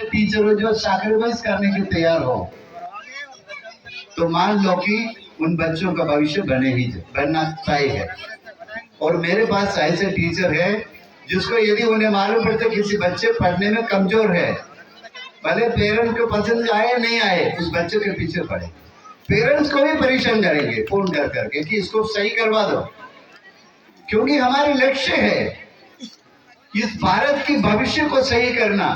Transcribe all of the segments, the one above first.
Teacher हो जो sacrifice करने के तैयार हो, तो मान लो कि उन बच्चों का भविष्य बनना तय है। और मेरे पास ऐसे टीचर है जिसको यदि उन्हें मालूम पड़ता किसी बच्चे पढ़ने में कमजोर है, भले पेरेंट्स को पसंद आए नहीं आए, उस बच्चे के पीछे पड़े, पेरेंट्स को भी परेशान करेंगे फोन कर करके कि इसको सही करवा दो, क्योंकि हमारे लक्ष्य है इस भारत की भविष्य को सही करना।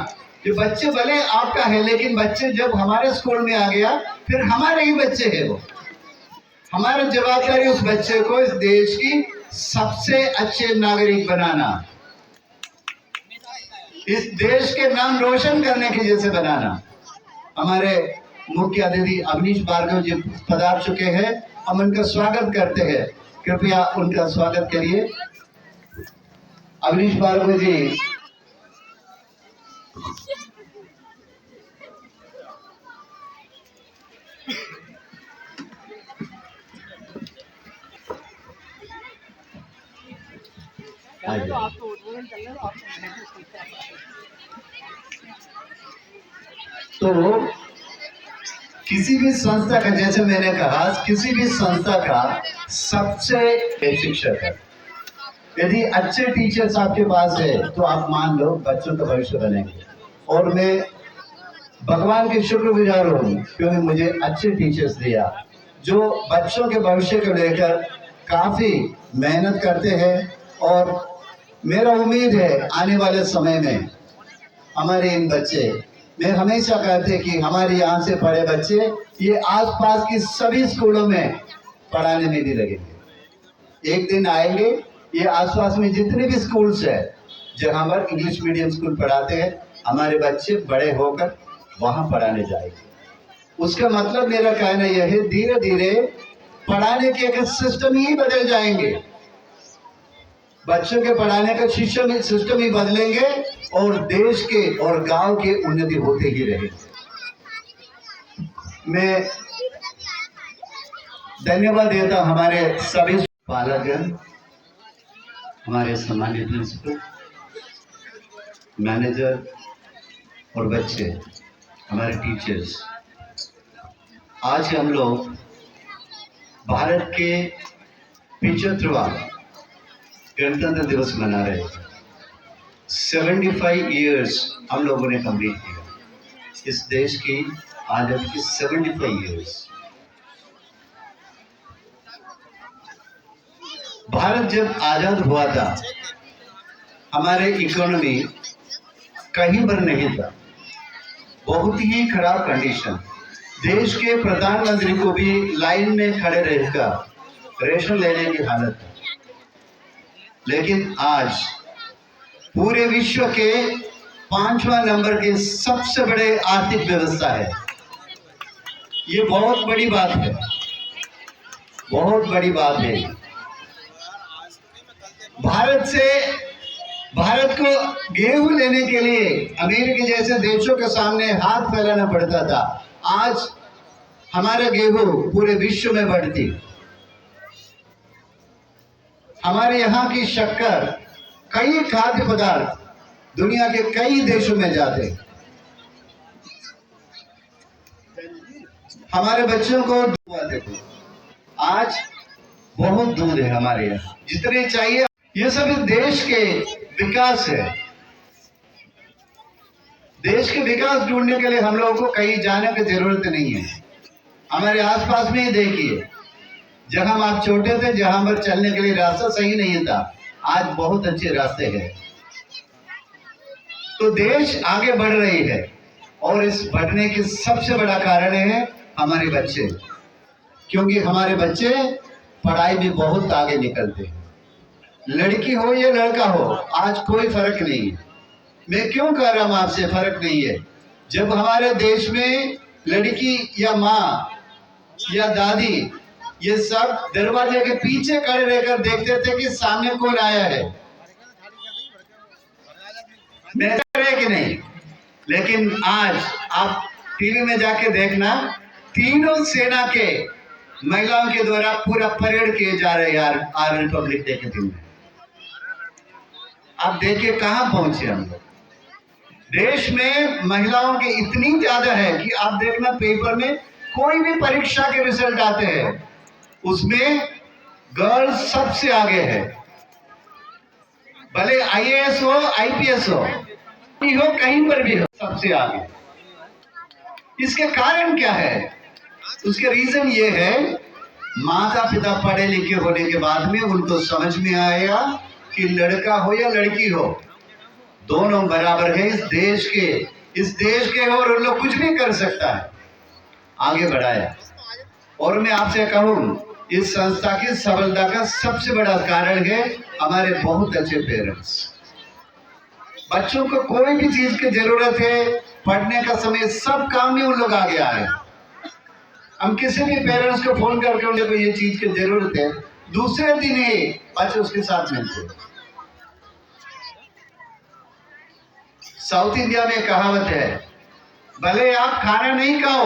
ये बच्चे भले आपका है, लेकिन बच्चे जब हमारे स्कूल में आ गया फिर हमारे ही बच्चे हैं, वो हमारी जवाबदारी उस बच्चे को इस देश की सबसे अच्छे नागरिक बनाना, इस देश के नाम रोशन करने के जैसे बनाना। हमारे मुख्य अतिथि अवनीश भार्गव जी पधार चुके हैं, हम उनका स्वागत करते हैं, कृपया उनका स्वागत करिए। अवनीश भार्गव जी तो किसी भी संस्था का, जैसे मैंने कहा, किसी भी संस्था का सबसे शिक्षक है। यदि अच्छे टीचर्स आपके पास है तो आप मान लो बच्चों का भविष्य बनेंगे। और मैं भगवान के शुक्रगुजार हूँ क्योंकि मुझे अच्छे टीचर्स दिया जो बच्चों के भविष्य को लेकर काफी मेहनत करते हैं। और मेरा उम्मीद है आने वाले समय में हमारे इन बच्चे, मैं हमेशा कहते कि हमारे यहाँ से पढ़े बच्चे ये आसपास की सभी स्कूलों में पढ़ाने में भी लगेंगे। एक दिन आएंगे ये आसपास में जितने भी स्कूल्स है जहाँ पर इंग्लिश मीडियम स्कूल पढ़ाते हैं, हमारे बच्चे बड़े होकर वहाँ पढ़ाने जाएंगे। उसका मतलब मेरा कहना यह है धीरे धीरे पढ़ाने के एक सिस्टम ही बदल जाएंगे, बच्चों के पढ़ाने का सिस्टम ही बदलेंगे और देश के और गांव के उन्नति होते ही रहेगी। मैं धन्यवाद देता हमारे सभी पालकगण, हमारे सम्मानित प्रिंसिपल, मैनेजर और बच्चे, हमारे टीचर्स। आज हम लोग भारत के 75वां गणतंत्र दिवस मना रहे हैं। 75 इयर्स हम लोगों ने कंप्लीट किया इस देश की आज़ादी की 75 इयर्स। भारत जब आजाद हुआ था हमारे इकोनॉमी कहीं पर नहीं था, बहुत ही खराब कंडीशन। देश के प्रधानमंत्री को भी लाइन में खड़े रहकर रेशन लेने की हालत है। लेकिन आज पूरे विश्व के 5वां नंबर के सबसे बड़े आर्थिक व्यवस्था है। ये बहुत बड़ी बात है, बहुत बड़ी बात है। भारत को गेहूं लेने के लिए अमेरिका जैसे देशों के सामने हाथ फैलाना पड़ता था, आज हमारा गेहूं पूरे विश्व में बढ़ती। हमारे यहाँ की शक्कर, कई खाद्य पदार्थ दुनिया के कई देशों में जाते। हमारे बच्चों को देखो आज बहुत दूध है हमारे यहाँ, जितने चाहिए। ये सब देश के विकास है। देश के विकास ढूंढने के लिए हम लोगों को कहीं जाने की जरूरत नहीं है। हमारे आसपास में ही देखिए, जहां आप छोटे थे, जहां पर चलने के लिए रास्ता सही नहीं था, आज बहुत अच्छे रास्ते हैं। तो देश आगे बढ़ रही है और इस बढ़ने की सबसे बड़ा कारण है हमारे बच्चे, क्योंकि हमारे बच्चे पढ़ाई में बहुत आगे निकलते हैं। लड़की हो या लड़का हो, आज कोई फर्क नहीं है। मैं क्यों कह रहा हूं आपसे फर्क नहीं है? जब हमारे देश में लड़की या माँ या दादी ये सब दरवाजे के पीछे खड़े रहकर देखते थे कि सामने कौन आया है, मैं कि नहीं। लेकिन आज आप टीवी में जाके देखना, तीनों सेना के महिलाओं के द्वारा पूरा परेड किए जा रहे हैं आर्मी रिपब्लिक डे के दिन में। आप देखिए कहां पहुंचे हम लोग। देश में महिलाओं की इतनी ज्यादा है कि आप देखना पेपर में कोई भी परीक्षा के रिजल्ट आते हैं उसमें गर्ल्स सबसे आगे है, भले आईएएस हो आईपीएस हो कहीं पर भी हो सबसे आगे। इसके कारण क्या है? उसके रीजन ये है, माता पिता पढ़े लिखे होने के बाद में उनको समझ में आएगा कि लड़का हो या लड़की हो दोनों बराबर है इस देश के और उन लोग कुछ भी कर सकता है, आगे बढ़ाया। और मैं आपसे कहूं इस संस्था की सफलता का सबसे बड़ा कारण है हमारे बहुत अच्छे पेरेंट्स। बच्चों को कोई भी चीज की जरूरत है, पढ़ने का समय, सब काम में उन लोग आगे आए। हम किसी भी पेरेंट्स को फोन करके उन लोग को ये चीज की जरूरत है, दूसरे दिन ही बच्चे उसके साथ मिलते। साउथ इंडिया में कहावत है, भले आप खाना नहीं खाओ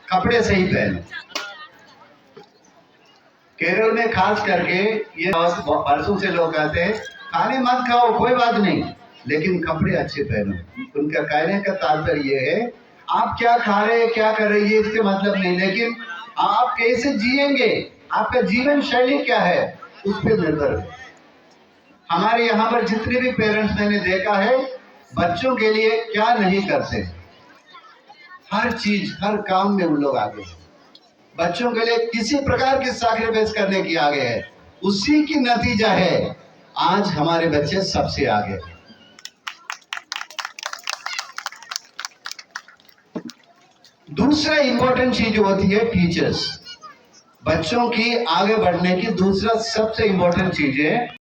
कपड़े सही पहनो। केरल में खास करके ये परसों से लोग कहते हैं खाने मत खाओ कोई बात नहीं लेकिन कपड़े अच्छे पहनो। उनका कहने का तात्पर्य ये है आप क्या खा रहे हैं क्या कर रहे हैं इसके मतलब नहीं, लेकिन आप कैसे जिएंगे, आपका जीवन शैली क्या है उस पर निर्भर है। हमारे यहाँ पर जितने भी पेरेंट्स मैंने देखा है बच्चों के लिए क्या नहीं करते, हर चीज हर काम में उन लोग आगे हैं। बच्चों के लिए किसी प्रकार की सैक्रिफाइस करने की आगे है, उसी की नतीजा है आज हमारे बच्चे सबसे आगे हैं। दूसरा इंपॉर्टेंट चीज होती है टीचर्स। बच्चों की आगे बढ़ने की दूसरा सबसे इंपॉर्टेंट चीज है